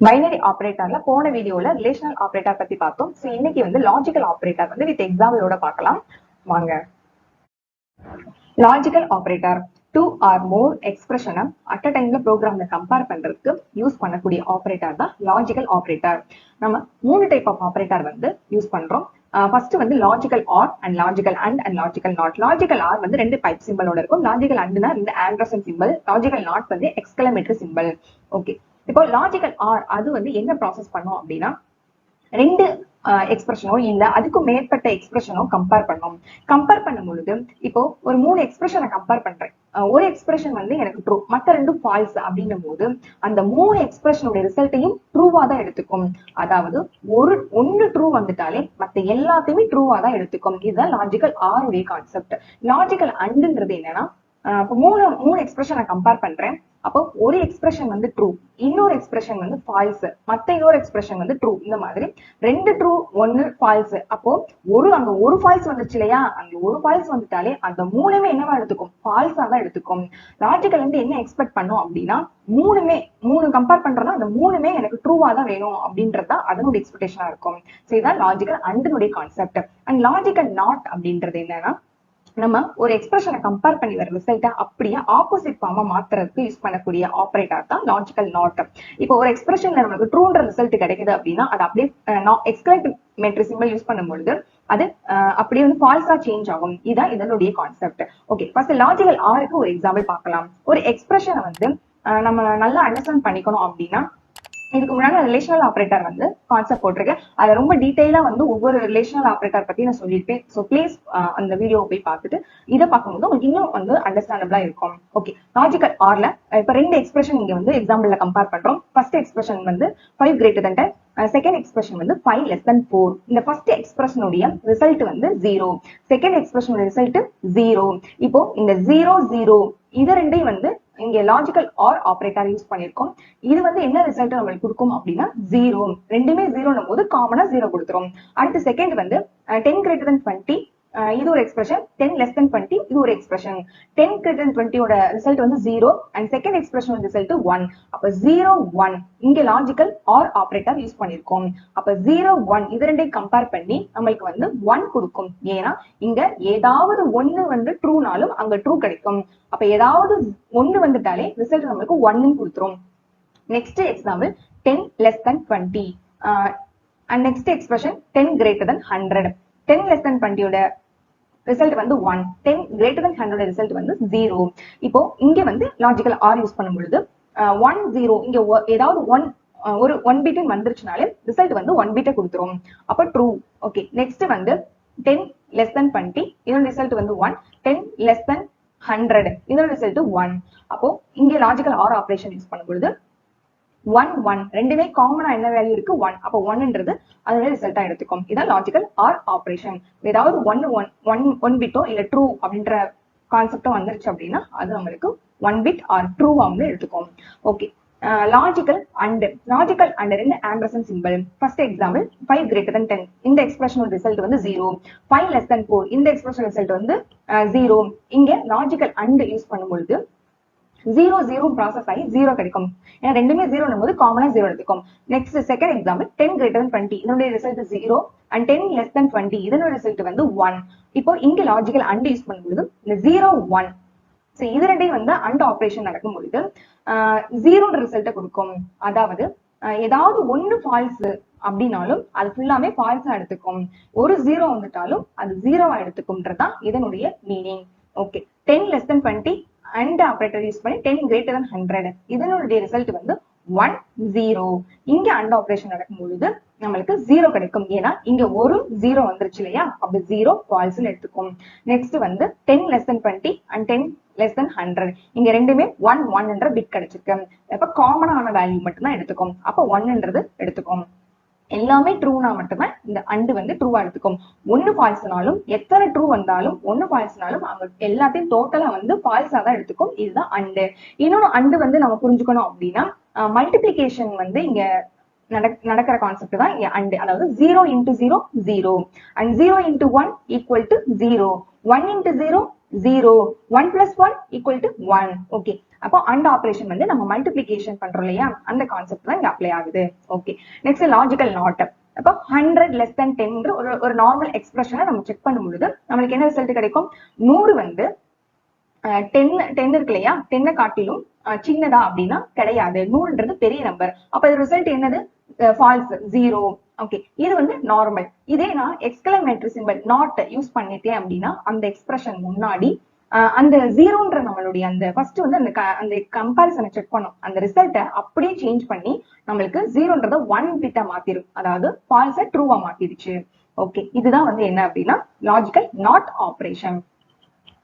Binary ஆபரேட்டர்ல போன வீடியோல relational operator பத்தி பார்த்தோம். சோ இன்னைக்கு வந்து லாஜிக்கல் ஆபரேட்டர் வந்து வித் எக்ஸாம்பிளோட பார்க்கலாம் வாங்க. லாஜிக்கல் ஆபரேட்டர் டூ ஆர் மோர் எக்ஸ்பிரஷனை அட் அ டைம்ல ப்ரோக்ராம்ல கம்பேர் பண்றதுக்கு யூஸ் பண்ணக்கூடிய ஆபரேட்டர் தான் லாஜிக்கல் ஆபரேட்டர். நம்ம 3 டைப் ஆஃப் ஆபரேட்டர் வந்து யூஸ் பண்றோம். ஃபர்ஸ்ட் வந்து logical or and logical and and logical not. Logical or வந்து 2 பைப் சிம்பிளோட இருக்கும். லாஜிக்கல் அண்ட்னா இந்த ஆம்பர்சன் சிம்பிள். லாஜிக்கல் நாட் வந்து எக்ஸ்கிளமேட்டரி சிம்பிள். ஓகே, இப்போ லாஜிக்கல் ஆர் அது வந்து என்ன ப்ராசஸ் பண்ணும் அப்படின்னா, 2 எக்ஸ்பிரஷனோ இல்ல அதுக்கும் மேற்பட்ட எக்ஸ்பிரஷனோ கம்பேர் பண்ணும். கம்பேர் பண்ணும் பொழுது இப்போ ஒரு 3 எக்ஸ்பிரஷனை கம்பேர் பண்றேன். ஒரு எக்ஸ்பிரஷன் வந்து எனக்கு ட்ரூ, மத்த 2 ஃபால்ஸ் அப்படின்னும் போது அந்த 3 எக்ஸ்பிரஷனோட ரிசல்ட்டையும் ட்ரூவா தான் எடுத்துக்கும். அதாவது ஒன்னு ட்ரூ வந்துட்டாலே மத்த எல்லாத்தையுமே ட்ரூவா தான் எடுத்துக்கும். இதுதான் லாஜிக்கல் ஆர் உடைய கான்செப்ட். லாஜிக்கல் அண்ட்ன்றது என்னன்னா, இப்போ மூணு எக்ஸ்பிரஷனை கம்பேர் பண்றேன். அப்போ ஒரு எக்ஸ்பிரஷன் வந்து ட்ரூ, இன்னொரு எக்ஸ்பிரஷன் வந்து ஃபால்ஸ், மத்த இன்னொரு எக்ஸ்பிரஷன் வந்து ட்ரூ. இந்த மாதிரி 2 ட்ரூ 1 ஃபால்ஸ். அப்போ அங்க ஒரு ஃபால்ஸ் வந்துச்சு இல்லையா, அங்க ஒரு ஃபால்ஸ் வந்துட்டாலே அந்த மூணுமே என்னவா எடுத்துக்கும், ஃபால்ஸா தான் எடுத்துக்கும். லாஜிக்கல் வந்து என்ன எக்ஸ்பெக்ட் பண்ணும் அப்படின்னா, மூணு கம்பேர் பண்றோம்னா அந்த மூணுமே எனக்கு ட்ரூவா தான் வேணும் அப்படின்றதுதான் அதனுடைய எக்ஸ்பெக்டேஷனா இருக்கும். சோ இதான் லாஜிக்கல் அண்ட்னுடைய கான்செப்ட். அண்ட் லாஜிக்கல் நாட் அப்படின்றது என்னன்னா, நம்ம ஒரு எக்ஸ்பிரஷனை கம்பேர் பண்ணி வர ரிசல்ட்டை அப்படியே ஆப்போசிட் ஃபார்மா மாத்துறதுக்கு யூஸ் பண்ணக்கூடிய ஆபரேட்டர் தான் லாஜிக்கல் நாட். இப்போ ஒரு எக்ஸ்பிரஷன்ல நமக்கு ட்ரூன்ற ரிசல்ட் கிடைக்குது அப்படின்னா அது அப்படியே எக்ஸ்கிளமேட்டரி சிம்பிள் யூஸ் பண்ணும்பொழுது அது அப்படியே வந்து ஃபால்ஸா சேஞ்ச் ஆகும். இதான் இதனுடைய கான்செப்ட். ஓகே, ஃபர்ஸ்ட் லாஜிக்கல் ஆருக்கு ஒரு எக்ஸாம்பிள் பார்க்கலாம். ஒரு எக்ஸ்பிரஷனை வந்து நம்ம நல்லா அண்டர்ஸ்டாண்ட் பண்ணிக்கணும் அப்படின்னா, இதுக்கு முன்னாடி ரிலேஷனல் ஆபரேட்டர் வந்து கான்செப்ட் போட்டிருக்கேன். அதை ரொம்ப டீடைலா வந்து ஒவ்வொரு ரிலேஷனல் ஆபரேட்டர் பத்தி நான் சொல்லியிருப்பேன். ஸோ ப்ளீஸ் அந்த வீடியோ போய் பார்த்துட்டு இதை பார்க்கும்போது உங்களுக்கு இன்னும் வந்து அண்டர்ஸ்டாண்டபிளா இருக்கும். ஓகே, லாஜிக்கல் ஆர்ல இப்ப 2 எக்ஸ்பிரஷன் இங்க வந்து எக்ஸாம்பிள்ல கம்பேர் பண்றோம். ஃபர்ஸ்ட் எக்ஸ்பிரஷன் வந்து 5 greater than 10, செகண்ட் எக்ஸ்பிரஷன் வந்து 5 less than 4. இந்த ஃபர்ஸ்ட் எக்ஸ்பிரஷனுடைய ரிசல்ட் வந்து 0, செகண்ட் எக்ஸ்பிரஷனோட ரிசல்ட் 0. இப்போ இந்த 0 0 இது ரெண்டையும் வந்து இங்க லாஜிக்கல் ஆர் ஆபரேட்டர் யூஸ் பண்ணிருக்கோம். இது வந்து என்ன ரிசல்ட் நம்மளுக்கு கொடுக்கும் அப்படின்னா 0. ரெண்டுமே 0 போது காமனா 0 கொடுத்துரும். அடுத்து செகண்ட் வந்து 10 greater than 20, இது ஒரு எக்ஸ்பிரஷன். 10 less than 20 இது ஒரு எக்ஸ்பிரஷன். 10 greater than 20 ஓட ரிசல்ட் வந்து 0 அண்ட் செகண்ட் எக்ஸ்பிரஷன் ரிசல்ட் 1. அப்ப 0 1 இங்க லாஜிக்கல் ஆர் ஆபரேட்டர் யூஸ் பண்ணிருக்கோம். அப்ப 0 1 இது ரெண்டையும் கம்பேர் பண்ணி நம்மளுக்கு வந்து 1 கொடுக்கும். ஏன்னா இங்க ஏதாவது ஒண்ணு வந்து ட்ரூனாலும் அங்க ட்ரூ கிடைக்கும். அப்ப ஏதாவது ஒண்ணு வந்துட்டாலே ரிசல்ட் நம்மளுக்கு 1 கொடுத்துரும். Next example 10 less than 20 and next expression 10 greater than 100. 10 less than 20 ஓட ரிசல்ட் வந்து 1, 10 greater than 100 ரிசல்ட் வந்து 0. இப்போ இங்க வந்து லாஜிக்கல் ஆர் யூஸ் பண்ணும் பொழுது 1 0 இங்க ஏதாவது ஒரு 1 பிட் வந்துருச்சுனாலே ரிசல்ட் வந்து 1 பிட்டை கொடுத்துரும். அப்ப ட்ரூ. ஓகே, நெக்ஸ்ட் வந்து 10 less than 20 இதோட ரிசல்ட் வந்து 1, 10 less than 100 இதோட ரிசல்ட் 1. அப்போ இங்க லாஜிக்கல் ஆர் ஆபரேஷன் யூஸ் பண்ணும் பொழுது 1 1 ரெண்டுமே காமனா என்ன வேல்யூ இருக்கு 1. அப்போ 1ன்றது அதோட ரிசல்ட்டா எடுத்துக்கும். இதான் லாஜிக்கல் ஆர் ஆபரேஷன். ஏதாவது ஒன் பிட்டோ இல்ல ட்ரூ அப்படின்ற கான்செப்டோ வந்துருச்சு அப்படின்னா அது நம்மளுக்கு 1 பிட் ஆர் ட்ரூவா வந்து எடுத்துக்கும். Okay, logical and. Logical and ரெண்டு ampersand symbol. First example 5 greater than 10 இந்த எக்ஸ்பிரஷனோட ரிசல்ட் வந்து 0, 5 less than 4 இந்த எக்ஸ்பிரஷன் ரிசல்ட் வந்து 0. இங்க லாஜிக்கல் அண்ட் யூஸ் பண்ணும்பொழுது 0 0 ப்ராசஸ் ஆகி 0 கிடைக்கும். ஏன்னா ரெண்டுமே 0 போது காமனா 0 எடுத்துக்கும். Next second example 10 greater than 20 இதனுடைய ரிசல்ட் 0 அண்ட் 10 less than 20 இதனுடைய ரிசல்ட் வந்து 1. இப்போ இங்க லாஜிக்கல் அண்ட் யூஸ் பண்ணும்போது இந்த 0 1 சோ இது ரெண்டையும் வந்து அண்ட் ஆபரேஷன் நடக்கும் பொழுது 0ன்ற ரிசல்ட்டை கொடுக்கும். அதாவது ஏதாவது ஒண்ணு ஃபால்ஸ் அப்படின்னாலும் அது ஃபுல்லாமே ஃபால்ஸா எடுத்துக்கும். ஒரு 0 வந்துட்டாலும் அது 0வா எடுத்துக்கும்ன்றதுதான் இதனுடைய meaning. Okay, 10 less than 20 and operator use பண்ணி 10 greater than 100 இதனுடைய ரிசல்ட் வந்து 1 0. இங்க அண்ட் ஆபரேஷன் நடக்கும் பொழுது நம்மளுக்கு 0 கிடைக்கும். ஏன்னா இங்க ஒரு 0 வந்துருச்சு இல்லையா, அப்படி 0 ஃபால்ஸ்னு எடுத்துக்கும். நெக்ஸ்ட் வந்து 10 less than 20 and 10 less than 100 இங்க ரெண்டுமே 1 1 பிட் கிடைச்சிருக்கு. அப்ப காமனான வேல்யூ மட்டும் தான் எடுத்துக்கும். அப்ப 1ன்றது எடுத்துக்கும். எல்லாமே ட்ரூனா மட்டும்தான் இந்த அண்டு வந்து ட்ரூவா எடுத்துக்கும். ஒன்னு ஃபால்ஸ்னாலும் எத்தனை ட்ரூ வந்தாலும் ஒன்னு ஃபால்ஸ்னாலும் அங்க எல்லாத்தையும் டோட்டலா வந்து ஃபால்ஸா தான் எடுத்துக்கும். இதுதான் அண்டு. இன்னொன்னு அண்டு வந்து நம்ம புரிஞ்சுக்கணும் அப்படின்னா, மல்டிபிளிகேஷன் வந்து இங்க நடக்கிற கான்செப்ட் தான் இங்க அண்ட். அதாவது 0 into 0 0 and 0 into 1 equal to 0, 1 into 0 0. 1 plus 1 equal to 1. Okay, அப்போ அண்ட் ஆபரேஷன் வந்து நம்ம மல்டிபிளிகேஷன் பண்றோம் இல்லையா, அந்த கான்செப்ட் தான் இங்க அப்ளை ஆகுது. Okay, next logical not. அப்போ 100 less than 10 ஒரு நார்மல் எக்ஸ்பிரஷனை நம்ம செக் பண்ணும் பொழுது நம்மளுக்கு என்ன ரிசல்ட் கிடைக்கும்? 100 வந்து 10 இருக்கு இல்லையா, 10 காட்டிலும் சின்னதா அப்படின்னா கிடையாது. 100ன்றது பெரிய நம்பர். அப்ப இது ரிசல்ட் என்னது? ஃபால்ஸ், 0. ஓகே, இது வந்து நார்மல். இதே நான் எக்ஸ்கிளமேட்டரி சிம்பல் நாட் யூஸ் பண்ணிட்டேன் அப்படின்னா அந்த எக்ஸ்பிரஷன் முன்னாடி அந்த 0ன்ற நம்மளுடைய அந்த ஃபர்ஸ்ட் வந்து அந்த கம்பாரிசனை செக் பண்ணும். அந்த ரிசல்ட்டை அப்படியே சேஞ்ச் பண்ணி நம்மளுக்கு 0ன்றத 1 பிட்டா மாத்திரும். அதாவது ஃபால்ஸை ட்ரூவா மாத்திடுச்சு. ஓகே, இதுதான் வந்து என்ன அப்படின்னா லாஜிக்கல் நாட் ஆபரேஷன்.